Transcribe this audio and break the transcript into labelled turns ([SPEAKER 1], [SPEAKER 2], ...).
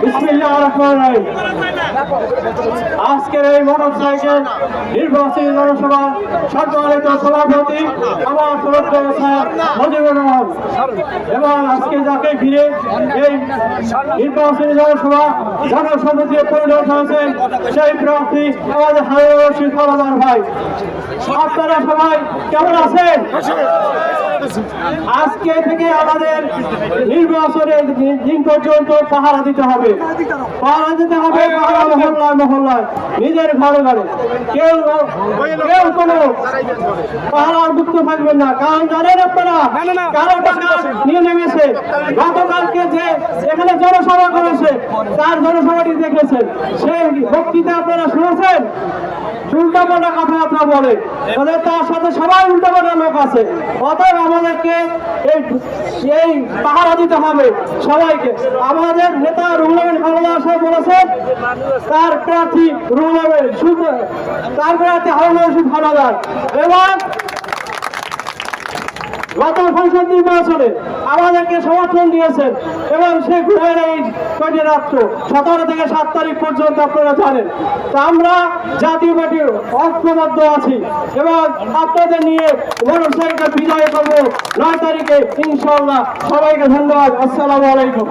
[SPEAKER 1] বিসমিল্লাহির রহমানির রহিম। আজকের এই মোটরসাইকেল নির্বাচনী জনসভা সম্মানিত সভাপতি আমার শ্রদ্ধেয় স্যার মুজিবুর রহমান এবং আজকে যাকে ঘিরে এই নির্বাচনী জনসভা জনসমিতিতে পরিণত হয়েছেন সেই প্রার্থী আমাদের হারুন রশিদ হাওলাদার ভাই। আপনারা সবাই কেমন আছেন? আজকে থেকে আমাদের নির্বাচনের দিন পর্যন্ত পাহারা দিতে হবে, পাহারা মহল্লায় মহল্লায়, নিজের ঘরে ঘরে। কেউ কোনো পাহারার মুক্ত থাকবেন না, কারণ জানেন আপনারা কারো টাকা নিয়ে নেমেছে। গতকালকে যে এখানে জনসভা করেছে তার জনসভাটি দেখেছেন, সেই বক্তৃতা আপনারা শুনেছেন। উল্টাপাল্টা কথাবার্তা বলে, তার সাথে সবাই উল্টাপাল্টা লোক আছে। অতএব আমাদেরকে এই পাহারা দিতে হবে সবাইকে। আমাদের নেতা রুহুল আমিন হাওলাদার সাহেব বলেছেন তার প্রার্থী হারুন রশিদ হাওলাদার এবং গত সংসদ নির্বাচনে আমাদেরকে সমর্থন দিয়েছেন এবং সে ঘুরে এই কয়টি রাত্র 17 থেকে 7 তারিখ পর্যন্ত আপনারা জানেন। তা আমরা জাতীয় পার্টির ঐক্যবদ্ধ আছি এবং আপনাদের নিয়ে মোটরসাইকেল বিজয় করবো 9 তারিখে ইনশাআল্লাহ। সবাইকে ধন্যবাদ। আসসালামু আলাইকুম।